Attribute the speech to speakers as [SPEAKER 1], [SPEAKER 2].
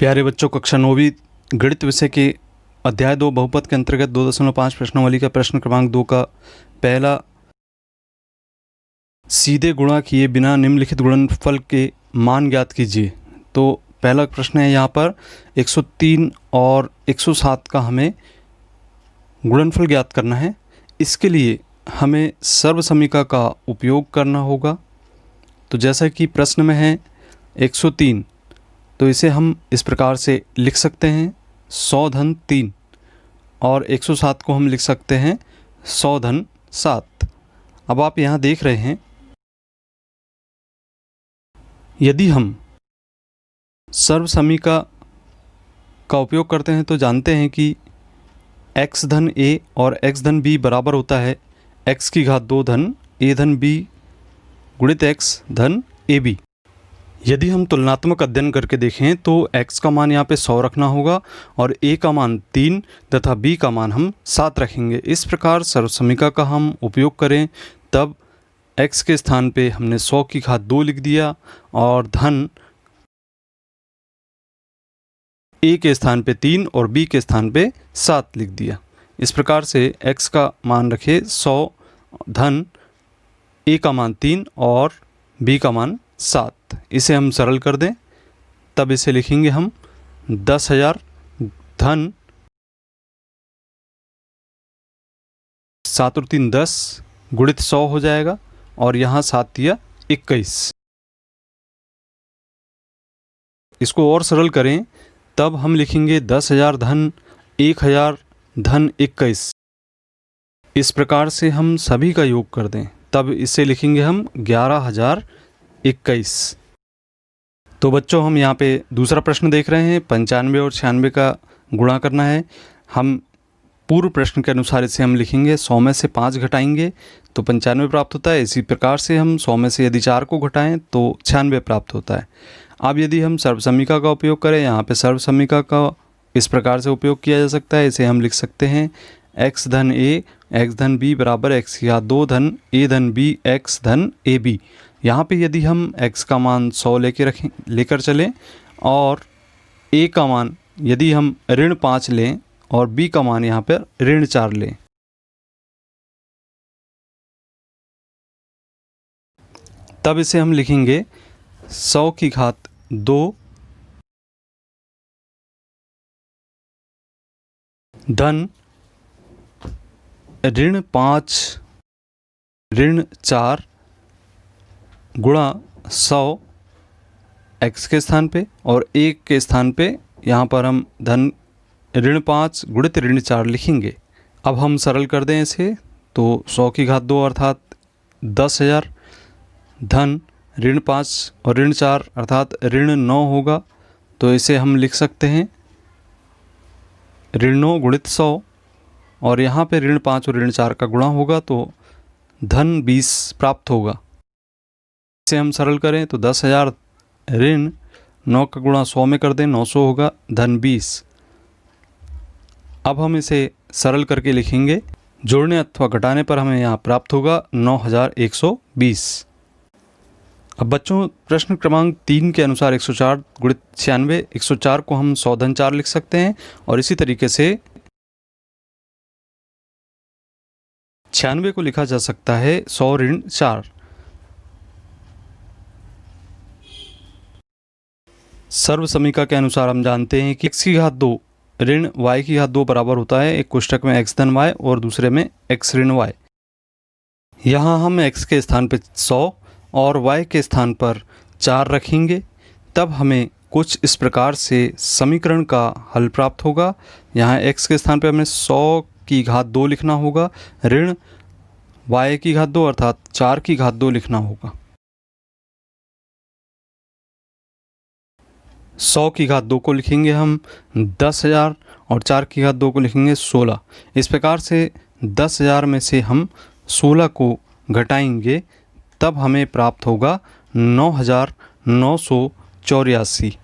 [SPEAKER 1] प्यारे बच्चों, कक्षा 9वीं गणित विषय के अध्याय 2 बहुपद के अंतर्गत 2.5 प्रश्नावली का प्रश्न क्रमांक 2 का पहला, सीधे गुणा किए बिना निम्नलिखित गुणनफल के मान ज्ञात कीजिए। तो पहला प्रश्न है यहाँ पर 103 और 107 का हमें गुणनफल ज्ञात करना है। इसके लिए हमें सर्वसमीका का उपयोग करना होगा। तो जैसा कि प्रश्न में है 103, तो इसे हम इस प्रकार से लिख सकते हैं 100 धन 3, और 107 को हम लिख सकते हैं 100 धन 7। अब आप यहाँ देख रहे हैं, यदि हम सर्वसमीका का उपयोग करते हैं तो जानते हैं कि x धन a और x धन b बराबर होता है x की घात 2 धन a धन b गुणित x धन ab। यदि हम तुलनात्मक अध्ययन करके देखें तो x का मान यहाँ पे 100 रखना होगा और a का मान 3 तथा b का मान हम 7 रखेंगे। इस प्रकार सर्वसमीका का हम उपयोग करें तब x के स्थान पे हमने 100 की घात 2 लिख दिया और धन a के स्थान पे 3 और b के स्थान पे 7 लिख दिया। इस प्रकार से x का मान रखे 100 धन a का मान 3 और b का मान 7। इसे हम सरल कर दें तब इसे लिखेंगे हम 10,000 धन 7 और 3 10 गुणित 100 हो जाएगा और यहाँ 7 दिया 21। इसको और सरल करें तब हम लिखेंगे 10,000 धन 1,000 धन 21। इस प्रकार से हम सभी का योग कर दें तब इसे लिखेंगे हम 11,021। तो बच्चों, हम यहाँ पे दूसरा प्रश्न देख रहे हैं। 95 और 96 का गुणा करना है। हम पूर्व प्रश्न के अनुसार इसे हम लिखेंगे 100 में से 5 घटाएंगे तो 95 प्राप्त होता है। इसी प्रकार से हम 100 में से यदि 4 को घटाएं तो 96 प्राप्त होता है। अब यदि हम सर्वसमीका का उपयोग करें, यहाँ पे सर्वसमीका का इस प्रकार से उपयोग किया जा सकता है। इसे हम लिख सकते हैं x धन a x धन b बराबर x की घात 2 धन a धन b x धन ab। यहाँ पे यदि हम x का मान 100 लेकर चलें और a का मान यदि हम ऋण 5 लें और b का मान यहाँ पर ऋण 4 लें, तब इसे हम लिखेंगे 100 की घात 2 धन ऋण 5 ऋण 4 गुणा 100 x के स्थान पे और 1 के स्थान पे यहाँ पर हम धन ऋण 5 गुणित ऋण 4 लिखेंगे। अब हम सरल कर दें इसे तो 100 की घात 2 अर्थात 10,000 धन ऋण 5 और ऋण 4 अर्थात ऋण 9 होगा। तो इसे हम लिख सकते हैं ऋण 9 गुणित 100 और यहाँ पे ऋण 5 और ऋण 4 का गुणा होगा तो धन 20 प्राप्त होगा। इसे हम सरल करें तो 10,000 ऋण 9 का गुणा 100 में कर दें 900 होगा धन 20। अब हम इसे सरल करके लिखेंगे, जोड़ने अथवा घटाने पर हमें यहाँ प्राप्त होगा 9,120। अब बच्चों, प्रश्न क्रमांक 3 के अनुसार 104 गुणित 96, 104 को हम 100 धन 4 लिख सकते हैं और इसी तरीके से 96 को लिखा जा सकता है 100 ऋण 4। सर्वसमीका के अनुसार हम जानते हैं कि x की घात 2 ऋण y की घात 2 बराबर होता है एक कोष्ठक में x धन y और दूसरे में x ऋण y। यहाँ हम x के स्थान पर 100 और y के स्थान पर 4 रखेंगे तब हमें कुछ इस प्रकार से समीकरण का हल प्राप्त होगा। यहाँ x के स्थान पर हमें 100 की घात 2 लिखना होगा, ऋण y की घात 2 अर्थात 4 की घात 2 लिखना होगा। 100 की घात 2 को लिखेंगे हम 10,000 और 4 की घात 2 को लिखेंगे 16। इस प्रकार से 10,000 में से हम 16 को घटाएंगे तब हमें प्राप्त होगा 9,984।